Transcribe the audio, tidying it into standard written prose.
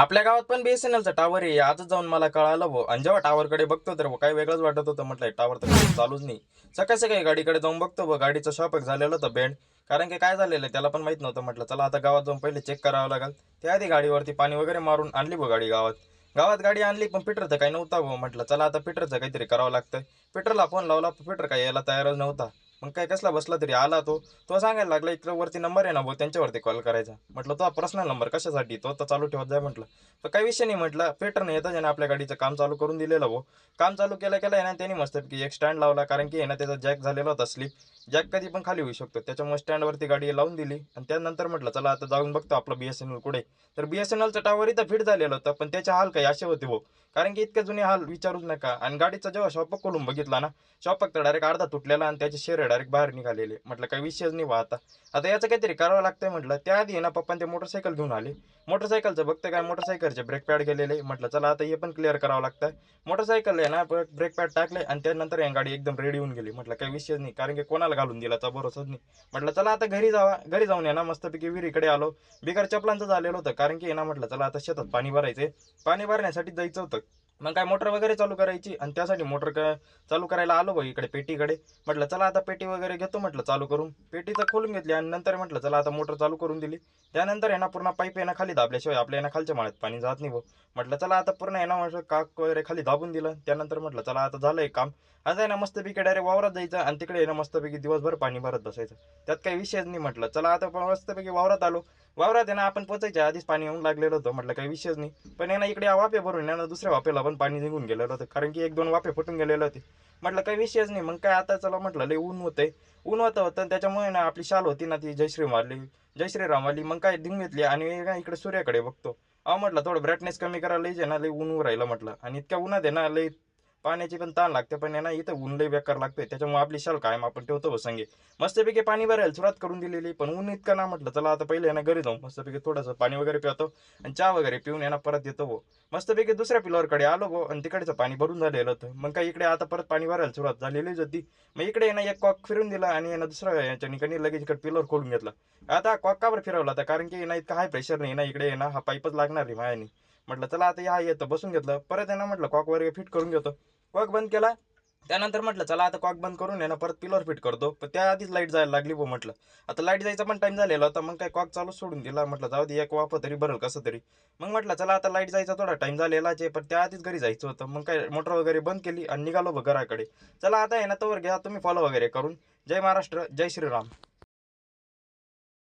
आपल्या गावात पण BSNLचा टावर आहे. आजच जाऊन मला कळालं भाऊ. आणि जेव्हा टावरकडे बघतो तर काही वेगळंच वाटत होतं. म्हटलं टावर तर कधी चालूच नाही. सकाळी सकाळी गाडीकडे जाऊन बघतो गाडीचं शॉपक झालेलं होतं बँड. कारण की काय झालेलं त्याला पण माहित नव्हतं. म्हटलं चला आता गावात जाऊन पहिले चेक करावं लागेल. त्याआधी गाडीवरती पाणी वगैरे मारून आणली गाडी गावात. गावात गाडी आणली पण पेट्रोल तर काही नव्हता म्हटलं चला आता पेट्रोलचं काहीतरी करावं लागतं. पेट्रोलला फोन लावला पेट्रोल काही यायला तयारच नव्हता. मग काय कसला बसला तरी आला तो सांगायला लागला इकडं वरती नंबर आहे ना भाऊ त्यांच्यावरती कॉल करायचा. म्हटलं तो पर्सनल नंबर कशासाठी तो तर चालू ठेवत जाय म्हटलं. तर काही विषय नाही म्हटलं पेटर नाही येतं ज्याने आपल्या गाडीचं काम चालू करून दिलेलं भाऊ. काम चालू केलं केलं आहे ना त्यांनी मस्तपैकी एक स्टँड लावला कारण की आहे ना त्याचा जॅक झालेला होता स्लिप. जॅक कधी पण खाली होऊ शकतो त्याच्यामुळे स्टँडवरती गाडी लावून दिली आणि त्यानंतर म्हटलं चला आता जाऊन बघतो आपलं BSNL कुठे. तर BSNLचं टावर इथं फिट झालेलं होतं पण त्याचे हाल काही असे होते भाऊ. कारण की इतके जुने हाल विचारूच नका. आणि गाडीचा जेव्हा शॉपक खोलून बघितला ना शॉपक तर डायरेक्ट अर्धा तुटलेला आणि त्याचे शेरे डायरेक्ट बाहेर निघालेले. म्हटलं काही विषयच नाही आता. आता याचं काहीतरी करावं लागतंय म्हटलं. त्याआधी ना पप्पा ते मोटरसायकल घेऊन आले. मोटरसायकलचं बघतं काय मोटरसायकलचे ब्रेक पॅड गेलेले. म्हटलं चला आता हे पण क्लिअर करावं लागतं. मोटरसायकल आहे ना ब्रेक पॅड टाकले आणि त्यानंतर या गाडी एकदम रेडी होऊन गेली. म्हटलं काही विषयच नाही कारण की कोणाला घालून दिला तर भरोसाच नाही. म्हटलं चला आता घरी जावा. घरी जाऊन या ना मस्तपैकी विहिरीकडे आलो. बिगर चपलांचं झालेलं होतं कारण की ना म्हटलं चला आता शेतात पाणी भरायचे. पाणी भरण्यासाठी जायचं होतं. मग काय मोटर वगैरे चालू करायची आणि त्यासाठी मोटर चालू करायला आलो इकडे पेटीकडे. म्हटलं चला आता पेटी वगैरे घेतो म्हटलं चालू करून. पेटीचं खोलून घेतली आणि नंतर म्हटलं चला आता मोटर चालू करून दिली. त्यानंतर आहे ना पूर्ण पाईप आहे ना खाली दाबल्याशिवाय आपल्या आहे ना खालच्या माळ्यात पाणी जात नाही भाऊ. म्हटलं चला आता पूर्ण आहे ना म्हटलं काक वगैरे खाली दाबून दिलं. त्यानंतर म्हटलं चला आता झालं एक काम. आता आहे ना मस्तपैकी डायरेक्ट वावरात जायचं आणि तिकडे आहे ना मस्तपैकी दिवसभर पाणी भरत बसायचं. त्यात काही विषयच नाही. म्हटलं चला आता मस्तपैकी वावरात आलो. वावरात आहे ना आपण पोचायच्या आधीच पाणी येऊन लागलेलं होतं. म्हटलं काही विषयच नाही. पण आहे ना इकडे वाफे भरून आहे ना दुसऱ्या वाफेला पण पाणी निघून गेलेलं होतं कारण की एक दोन वाफे फुटून गेलेले होते. म्हटलं काही विषयच नाही. मग काय आता चला म्हटलं लय ऊन होतंय. ऊन होतं त्याच्यामुळे ना आपली शाल होती ना ती जय श्रीराम वाली मग काय दिंग घेतली आणि काय इकडे सूर्याकडे बघतो. म्हटलं थोडं ब्राईटनेस कमी करायला लई ना लई ऊन राहिलं म्हटलं. आणि इतक्या उन्हात आहे ना लई पाण्याची पण ताण लागते पण आहे ना इथं ऊन लई बेकार लागतोय त्याच्यामुळे आपली शाल कायम आपण ठेवतो संगे. मस्तपैकी पाणी भरायला सुरुवात करून दिलेली पण ऊन इतकं ना म्हटलं चला आता पहिले ना घरी जाऊ मस्तपैकी थोडंसं पाणी वगैरे पितो आणि चहा वगैरे पिऊन येणार परत येतो भाऊ. मस्तपैकी दुसऱ्या पिलरकडे आलो भाऊ आणि तिकडचं पाणी भरून झालेलं होतं. मग काय इकडे आता परत पाणी भरायला सुरुवात झालेलीच होती. मग इकडे ना एक कॉक फिरून दिला आणि ना दुसऱ्या याच्या ठिकाणी लगेच इकडे पिलर खोलून घेतला. आता कॉक का बरं फिरवला होता कारण की ना इतका हाय प्रेशर नाही ना इकडे ना हा पाईपच लागणार आहे मायाने. म्हटलं चला आता या येतं बसून घेतलं परत आहे ना म्हटलं कॉक वगैरे फिट करून घेतो. कॉक बंद केला. त्यानंतर म्हटलं चला आता कॉक बंद करून आहे ना परत पिलर फिट करतो पण त्याआधीच लाईट जायला लागली भाऊ. म्हटलं आता लाईट जायचा पण टाइम झालेला होता. मग काय कॉक चालू सोडून दिला. म्हटलं जाऊ दे एक वापर तरी भरल कसं तरी. मग म्हटलं चला आता लाईट जायचा थोडा टाइम झालेलाच आहे पण त्याआधीच घरी जायचं होतं. मग काय मोटर वगैरे बंद केली आणि निघालो घराकडे. चला आता आहे ना तोवर घ्या तुम्ही फॉलो वगैरे करून. जय महाराष्ट्र जय श्रीराम.